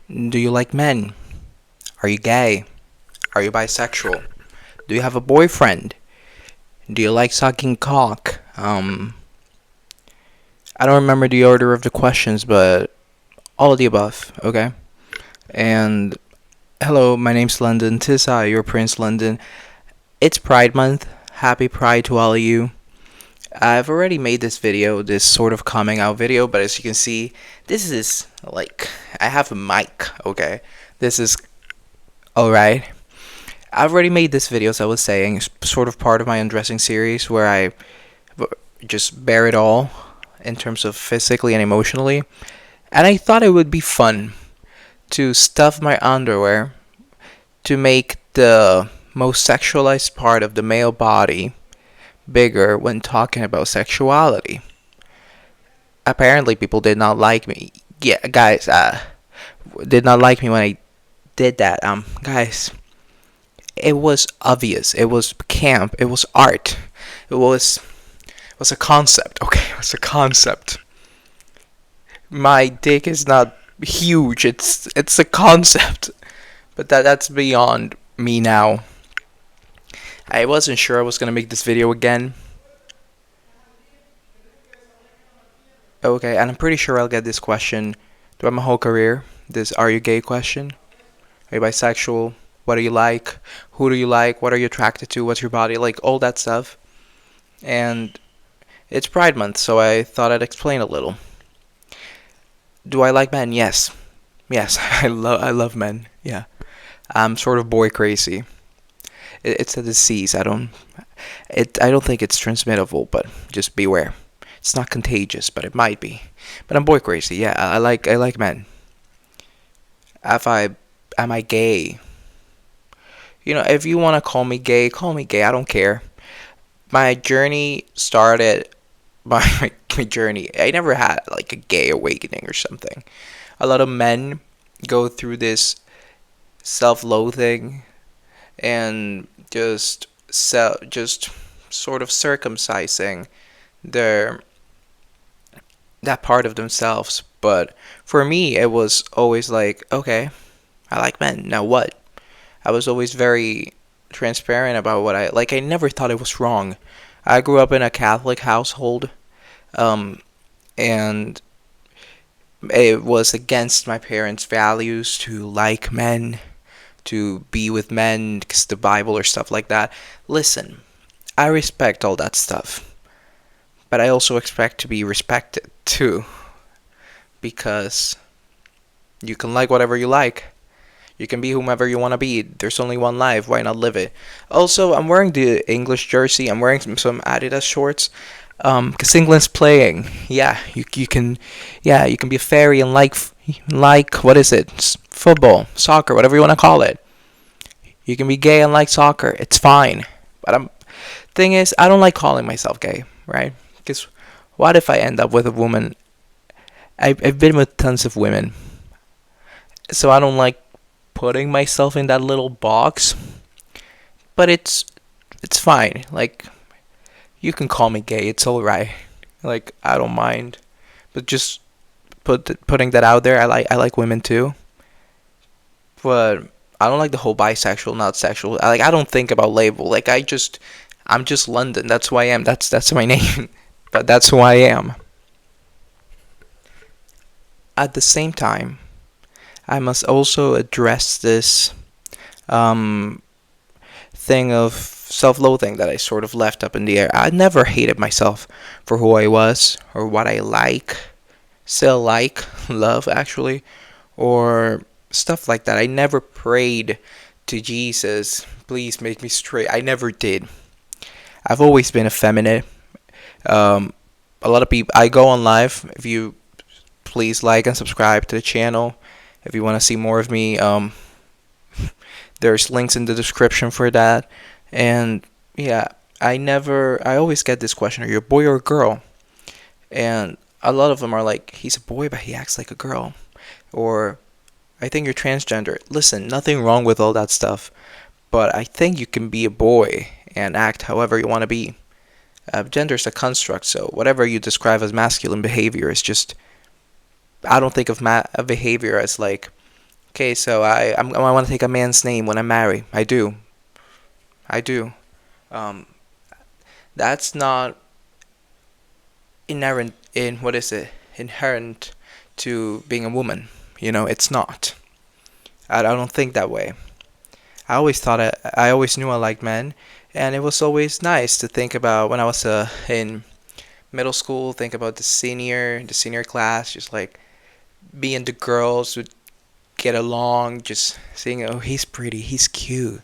Do you like men? Are you gay? Are you bisexual? Do you have a boyfriend? Do you like sucking cock? I don't remember the order of the questions, but all of the above, okay? And hello, my name's London. Tis I, your Prince London. It's Pride Month. Happy Pride to all of you. I've already made this video, this sort of coming out video, but as you can see, this is like, I have a mic, okay? This is alright. I've already made this video, as I was saying, sort of part of my undressing series where I just bear it all in terms of physically and emotionally. And I thought it would be fun to stuff my underwear to make the most sexualized part of the male body bigger when talking about sexuality. Apparently, people did not like me. Yeah, guys, did not like me when I did that. Guys, it was obvious. It was camp. It was art. It was a concept. Okay, it was a concept. My dick is not huge. It's a concept. But that's beyond me now. I wasn't sure I was gonna make this video again. Okay, and I'm pretty sure I'll get this question throughout my whole career. This "Are you gay?" question. Are you bisexual? What do you like? Who do you like? What are you attracted to? What's your body like? All that stuff. And it's Pride Month, so I thought I'd explain a little. Do I like men? Yes. Yes, I love men. Yeah. I'm sort of boy crazy. It's a disease. I don't think it's transmittable, but just beware. It's not contagious, but it might be. But I'm boy crazy. Yeah, I like men. If I Am I gay? If you want to call me gay, call me gay. I don't care. My journey started by my journey. I never had like a gay awakening or something. A lot of men go through this self-loathing and just sort of circumcising their that part of themselves. But for me, it was always like, okay, I like men. Now what? I was always very transparent about what I like. I never thought it was wrong. I grew up in a Catholic household, um, and it was against my parents' values to like men, to be with men, because the Bible or stuff like that. Listen, I respect all that stuff, but I also expect to be respected too, because you can like whatever you like. You can be whomever you want to be. There's only one life. Why not live it? Also, I'm wearing the English jersey. I'm wearing some Adidas shorts. Cause England's playing. Yeah, you can, yeah, you can be a fairy and like what is it? Football, soccer, whatever you want to call it. You can be gay and like soccer. It's fine. But thing is, I don't like calling myself gay, right? Because what if I end up with a woman? I've been with tons of women, so I don't like putting myself in that little box. But it's fine. Like, you can call me gay. It's all right. Like, I don't mind. But just putting that out there. I like women too. But I don't like the whole bisexual, not sexual. I don't think about label. Like, I'm just London. That's who I am. That's my name. But that's who I am. At the same time, I must also address this um, thing of self-loathing that I sort of left up in the air. I never hated myself for who I was or what I like, still like, love actually, or stuff like that. I never prayed to Jesus, please make me straight. I never did. I've always been effeminate. Um, a lot of people. I go on live. If you please like and subscribe to the channel. If you want to see more of me, there's links in the description for that. And yeah, I always get this question: are you a boy or a girl? And a lot of them are like, he's a boy, but he acts like a girl, or I think you're transgender. Listen, nothing wrong with all that stuff, but I think you can be a boy and act however you want to be. Gender is a construct, so whatever you describe as masculine behavior is just. I don't think of behavior as like Okay, so I want to take a man's name when I marry. I do. I do. Um, that's not inherent in what is it? Inherent to being a woman. It's not. I don't think that way. I always knew I liked men, and it was always nice to think about when I was in middle school. Think about the senior class, just like being the girls would get along, just seeing, oh, he's pretty, he's cute.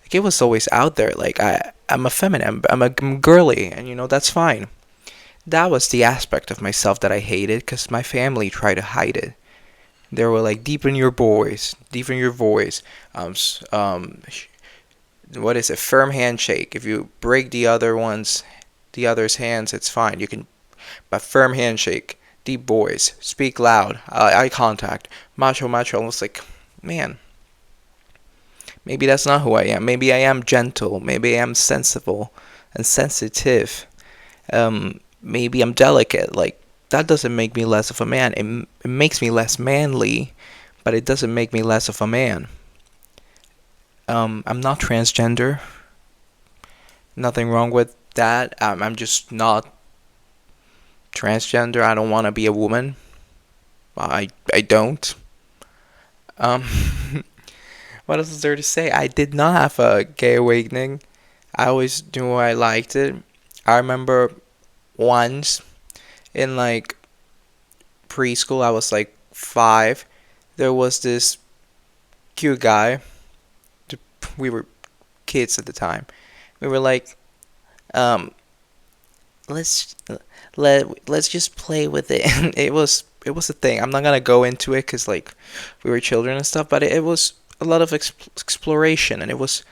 Like it was always out there. Like I'm a feminine, I'm girly, and that's fine. That was the aspect of myself that I hated because my family tried to hide it. They were like, deepen your voice, deepen your voice. What is it? Firm handshake. If you break the other's hands, it's fine. You can, but firm handshake, deep voice, speak loud, eye contact, macho, macho. Almost like, man, maybe that's not who I am. Maybe I am gentle. Maybe I am sensible and sensitive. Maybe I'm delicate. Like that doesn't make me less of a man. It makes me less manly, but it doesn't make me less of a man. I'm not transgender. Nothing wrong with that. I'm just not transgender. I don't want to be a woman. I don't. Um, what else is there to say? I did not have a gay awakening. I always knew I liked it. I remember once in like preschool, I was like 5. There was this cute guy. We were kids at the time. We were like, um, let's let's just play with it. And it was a thing. I'm not gonna go into it because like we were children and stuff, but it was a lot of exploration, and it was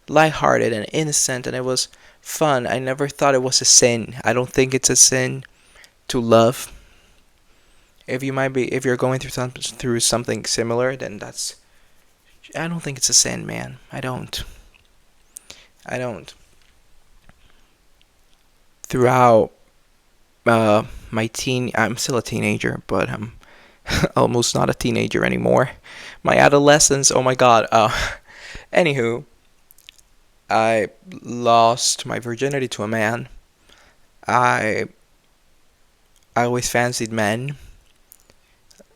lighthearted and innocent, and it was fun. I never thought it was a sin. I don't think it's a sin to love. If you're going through something similar, then that's. I don't think it's a sin, man. I don't. I don't. Throughout I'm still a teenager, but I'm almost not a teenager anymore. My adolescence, oh my god. Anywho, I lost my virginity to a man. I I always fancied men.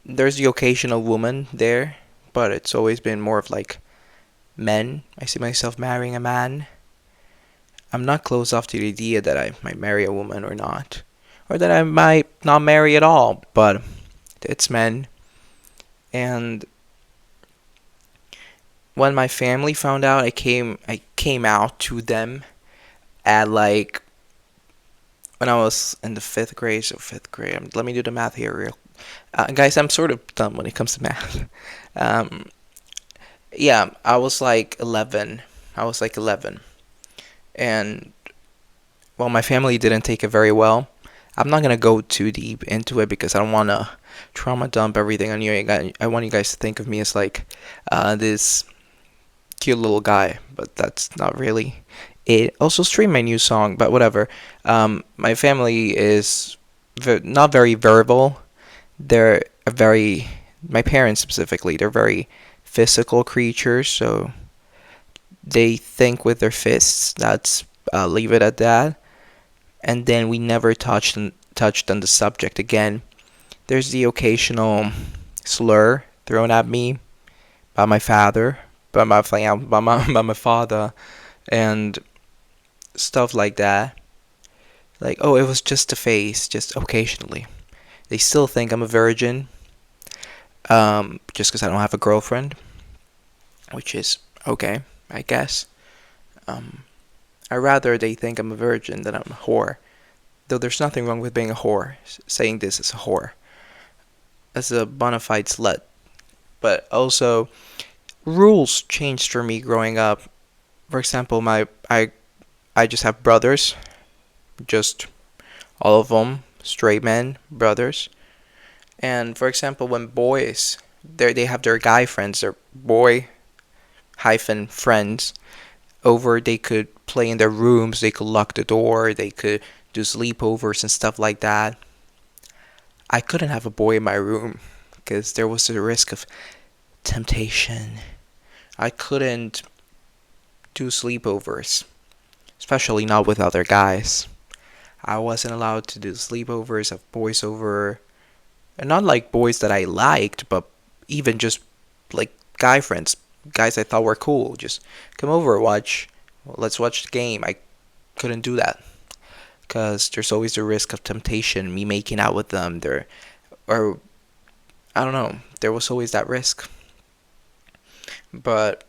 There's the occasional woman there, but it's always been more of like men. I see myself marrying a man. I'm not closed off to the idea that I might marry a woman or not, or that I might not marry at all, but it's men. And when my family found out, I came out to them at like when I was in the fifth grade. So fifth grade. Let me do the math here, real. Guys, I'm sort of dumb when it comes to math. Um, yeah, I was like 11. I was like 11, and well, my family didn't take it very well. I'm not gonna go too deep into it because I don't wanna trauma dump everything on you. I want you guys to think of me as like this cute little guy, but that's not really it. Also, stream my new song, but whatever. My family is not very verbal. They're a very, my parents specifically, they're very physical creatures, so they think with their fists. That's leave it at that. And then we never touched on the subject again. There's the occasional slur thrown at me by my father, by my father, and stuff like that. Like, oh, it was just a phase, just occasionally. They still think I'm a virgin, just because I don't have a girlfriend, which is okay, I guess. Um, I rather they think I'm a virgin than I'm a whore. Though there's nothing wrong with being a whore, saying this as a whore, as a bona fide slut. But also, rules changed for me growing up. For example, I just have brothers, just all of them straight men, brothers. And for example, when boys, they have their guy friends, their boy hyphen friends over, they could play in their rooms, they could lock the door, they could do sleepovers and stuff like that. I couldn't have a boy in my room because there was the risk of Temptation. I couldn't do sleepovers, especially not with other guys. I wasn't allowed to do sleepovers of boys over, and not like boys that I liked, but even just like guy friends, guys I thought were cool. Just come over, let's watch the game. I couldn't do that because there's always the risk of temptation, me making out with them. Or I don't know, there was always that risk. But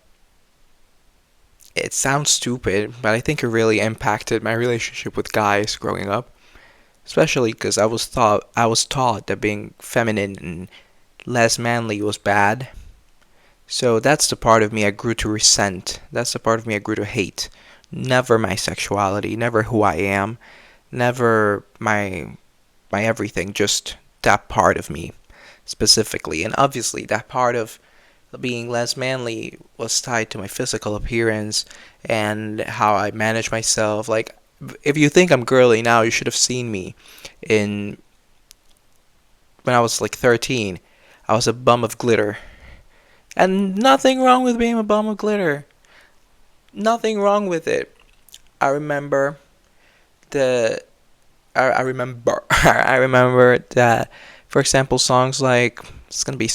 it sounds stupid, but I think it really impacted my relationship with guys growing up, especially because I was taught that being feminine and less manly was bad. So that's the part of me I grew to resent. That's the part of me I grew to hate. Never my sexuality, never who I am, never my everything, just that part of me specifically. And obviously that part of being less manly was tied to my physical appearance and how I manage myself. Like, if you think I'm girly now, you should have seen me in when I was like 13. I was a bum of glitter. And nothing wrong with being a bum of glitter. Nothing wrong with it. I remember the I remember I remember that, for example, songs like, it's gonna be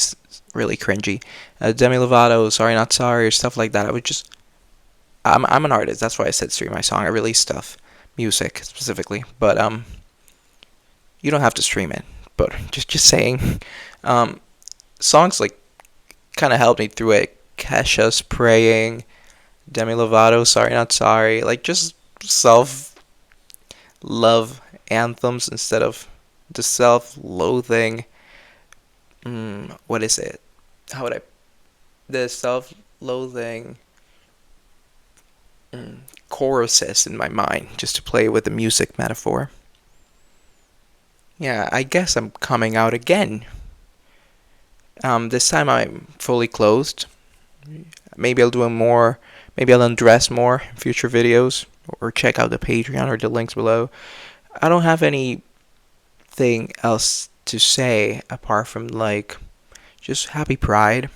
really cringy, Demi Lovato, Sorry Not Sorry, or stuff like that. I'm an artist. That's why I said stream my song. I release stuff, music specifically, but you don't have to stream it. But just saying, um, songs like kind of helped me through it. Kesha's Praying, Demi Lovato, Sorry Not Sorry, like just self love anthems instead of the self loathing. What is it? How would I? The self loathing choruses in my mind, just to play with the music metaphor. Yeah, I guess I'm coming out again. This time I'm fully clothed. Maybe I'll do more. Maybe I'll undress more in future videos, or check out the Patreon or the links below. I don't have anything else to say apart from like just happy Pride.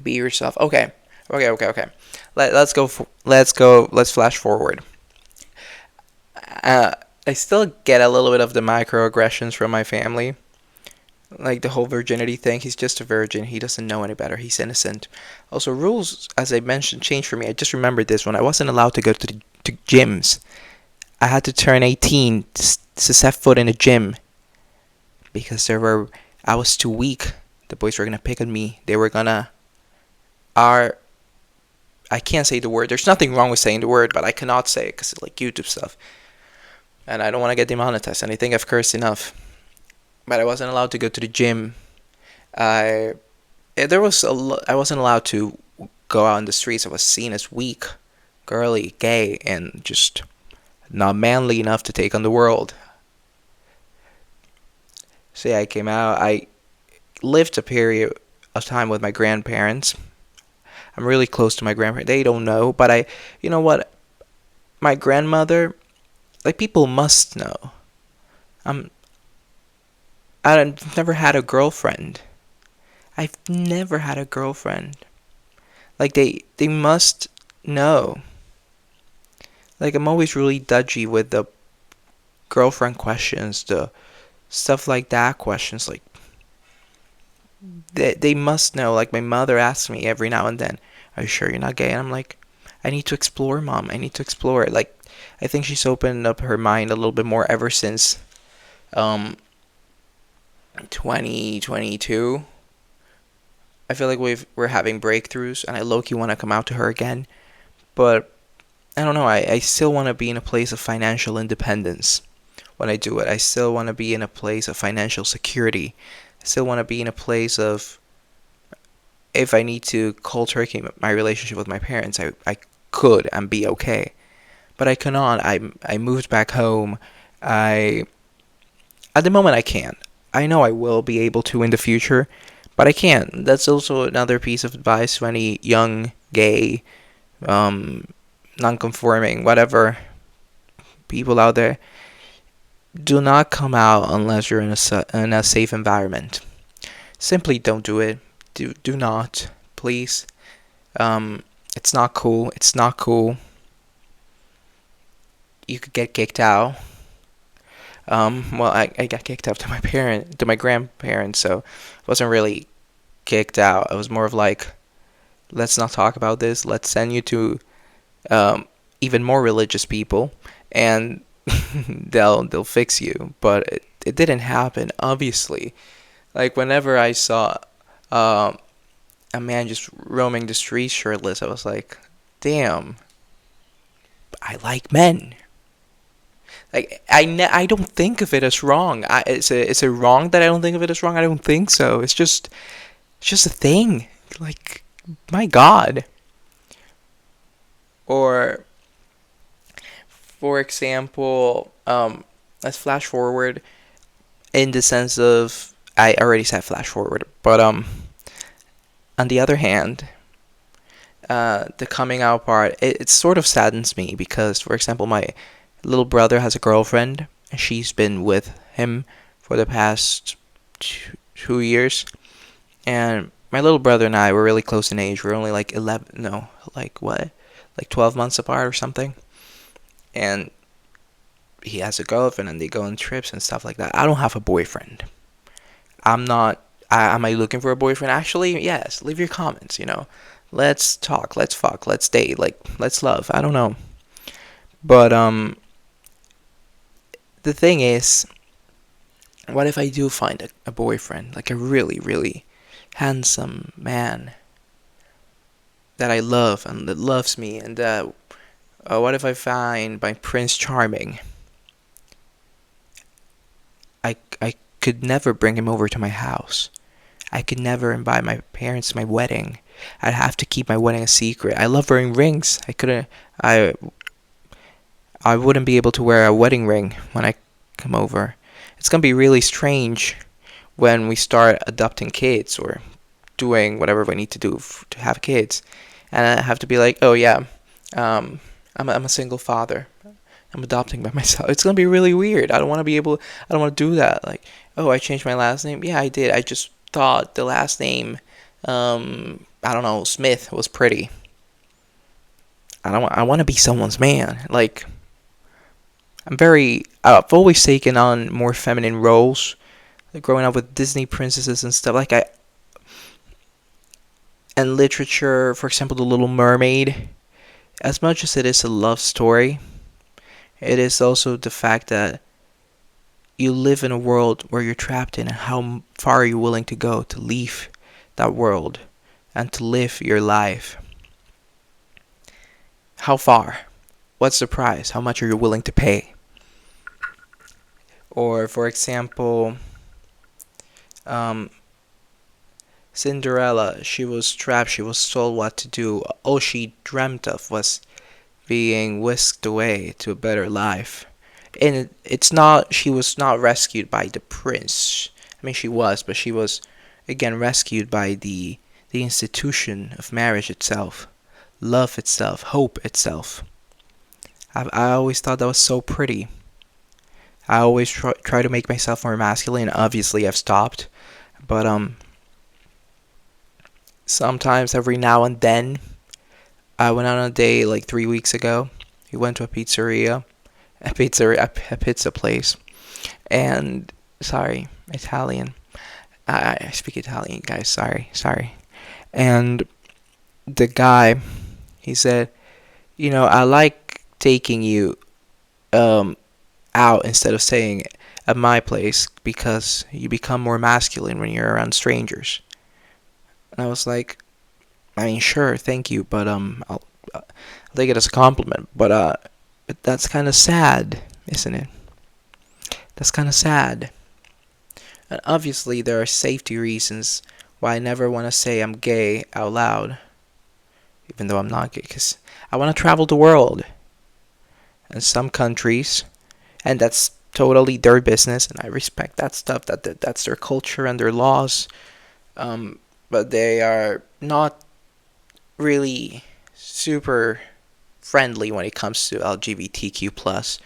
Be yourself. Okay. Let's go. Let's go. Let's flash forward. I still get a little bit of the microaggressions from my family, like the whole virginity thing. He's just a virgin. He doesn't know any better. He's innocent. Also, rules, as I mentioned, changed for me. I just remembered this when I wasn't allowed to go to gyms. I had to turn 18 to set foot in a gym because I was too weak. The boys were gonna pick on me. They were gonna are. I can't say the word. There's nothing wrong with saying the word, but I cannot say it because it's like YouTube stuff, and I don't want to get demonetized. And I think I've cursed enough. But I wasn't allowed to go to the gym. I I wasn't allowed to go out in the streets. I was seen as weak, girly, gay, and just not manly enough to take on the world. So yeah, I came out. I lived a period of time with my grandparents. I'm really close to my grandparents. They don't know, but you know what? My grandmother, like, people must know. I'm I've never had a girlfriend. I've never had a girlfriend. Like, they must know. Like, I'm always really dodgy with the girlfriend questions, the stuff like that questions. Like, they must know. Like, my mother asks me every now and then, "Are you sure you're not gay?" And I'm like, "I need to explore, Mom. I need to explore." Like, I think she's opened up her mind a little bit more ever since um 2022. I feel like we're having breakthroughs, and I low-key want to come out to her again. But I don't know. I still want to be in a place of financial independence when I do it. I still want to be in a place of financial security. I still want to be in a place of, if I need to cold turkey my relationship with my parents, I could and be okay. But I cannot. I moved back home. I At the moment I can't. I know I will be able to in the future, but I can't. That's also another piece of advice to any young, gay, non-conforming, whatever people out there. Do not come out unless you're in a safe environment. Simply don't do it. Do not, please. It's not cool. It's not cool. You could get kicked out. Well, I got kicked out to my grandparents, so I wasn't really kicked out. I was more of like, let's not talk about this. Let's send you to um, even more religious people, and they'll fix you. But it didn't happen, obviously. Like whenever I saw um, a man just roaming the streets shirtless, I was like, damn, I like men. Like I don't think of it as wrong. It's a wrong that I don't think of it as wrong. I don't think so. It's just a thing. Like my God. Or for example, let's flash forward in the sense of I already said flash forward, but on the other hand, the coming out part, it sort of saddens me because, for example, my little brother has a girlfriend, and she's been with him for the past 2 years. And my little brother and I were really close in age. We're only like 11, no, like what? Like 12 months apart or something. And he has a girlfriend, and they go on trips and stuff like that. I don't have a boyfriend. I'm not. Am I looking for a boyfriend? Actually, yes. Leave your comments. Let's talk. Let's fuck. Let's date. Like, let's love. I don't know. But the thing is, what if I do find a boyfriend, like a really, really handsome man that I love and that loves me, and what if I find my Prince Charming? I could never bring him over to my house. I could never invite my parents to my wedding. I'd have to keep my wedding a secret. I love wearing rings. I I wouldn't be able to wear a wedding ring when I come over. It's gonna be really strange when we start adopting kids or doing whatever we need to do to have kids, and I have to be like, oh yeah, I'm a single father. I'm adopting by myself. It's gonna be really weird. I don't want to be able. I don't want to do that. Like, oh, I changed my last name. Yeah, I did. I just thought the last name, I don't know, Smith was pretty. I don't. I want to be someone's man. Like, I've always taken on more feminine roles. Like growing up with Disney princesses and stuff. And literature, for example, The Little Mermaid. As much as it is a love story, it is also the fact that you live in a world where you're trapped in, and how far are you willing to go to leave that world and to live your life? How far? What's the price? How much are you willing to pay? Or, for example, um, Cinderella, she was trapped, she was told what to do. All she dreamt of was being whisked away to a better life. And it's not, she was not rescued by the prince. I mean, she was, but she was, again, rescued by the institution of marriage itself, love itself, hope itself. I always thought that was so pretty. I always try to make myself more masculine. Obviously, I've stopped. But, sometimes every now and then, I went on a date like 3 weeks ago. We went to a pizza place, and sorry, Italian. I speak Italian, guys. Sorry. And the guy, he said, I like taking you um out instead of staying at my place because you become more masculine when you're around strangers. And I was like, I mean, sure, thank you, but I'll take it as a compliment. But that's kind of sad, isn't it? That's kind of sad. And obviously, there are safety reasons why I never want to say I'm gay out loud, even though I'm not gay, because I want to travel the world. And some countries, and that's totally their business, and I respect that stuff. That's their culture and their laws. But they are not really super friendly when it comes to LGBTQ plus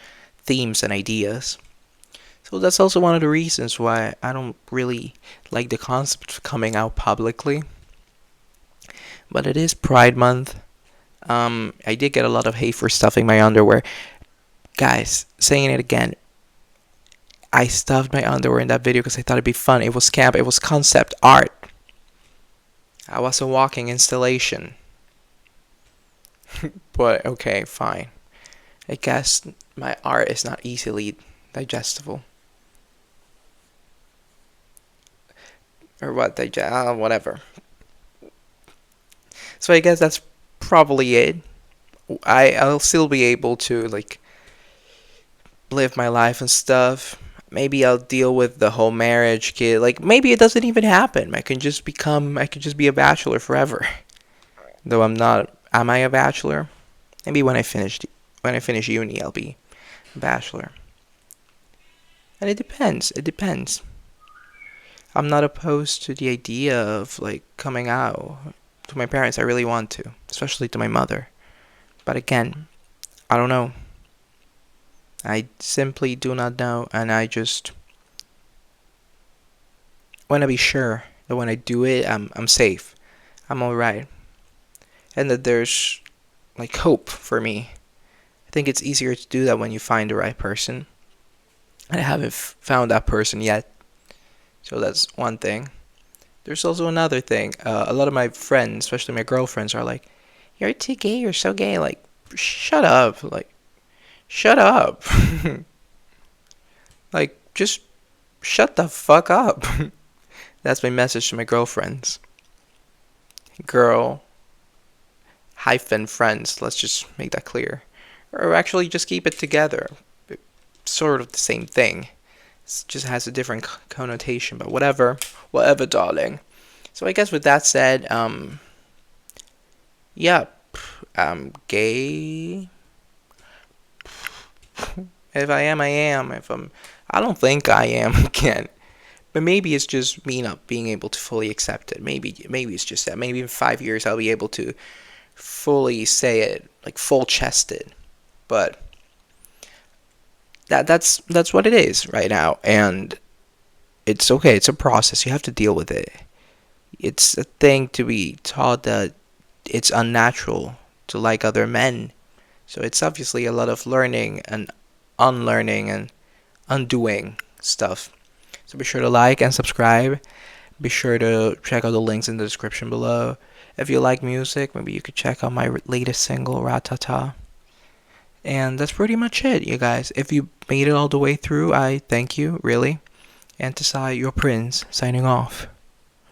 themes and ideas. So that's also one of the reasons why I don't really like the concept of coming out publicly. but it is Pride Month. I did get a lot of hate for stuffing my underwear. Guys, saying it again, I stuffed my underwear in that video because I thought it'd be fun. It was camp, it was concept art. I was a walking installation. But okay, fine. I guess my art is not easily digestible. Or what, whatever. So I guess that's probably it. I'll still be able to, like, live my life and stuff. Maybe I'll deal with the whole marriage kid. Like, maybe it doesn't even happen. I can just be a bachelor forever. Though I'm not. Am I a bachelor? Maybe when I finish uni, I'll be a bachelor. And it depends. It depends. I'm not opposed to the idea of, like, coming out to my parents. I really want to, especially to my mother. But again, I don't know. I simply do not know, and I just want to be sure that when I do it, I'm safe. I'm alright. And that there's, like, hope for me. I think it's easier to do that when you find the right person. And I haven't found that person yet. So that's one thing. There's also another thing. A lot of my friends, especially my girlfriends, are like, "You're too gay, you're so gay." Like, shut up. Like, shut up. Like, just shut the fuck up. That's my message to my girlfriends. Girl hyphen friends. Let's just make that clear. Or actually, just keep it together. It's sort of the same thing. It just has a different connotation, but whatever. Whatever, darling. So I guess with that said, yeah, I'm gay. If I am, I am. I don't think I am again. But maybe it's just me not being able to fully accept it. Maybe it's just that. Maybe in 5 years I'll be able to fully say it, like full chested. But that's what it is right now, and it's okay. It's a process. You have to deal with it. It's a thing to be taught that it's unnatural to like other men. So it's obviously a lot of learning and unlearning and undoing stuff. So be sure to like and subscribe. Be sure to check out the links in the description below. If you like music, maybe you could check out my latest single, Ratata. And that's pretty much it, you guys. If you made it all the way through, I thank you, really. And Antisai, your prince, signing off.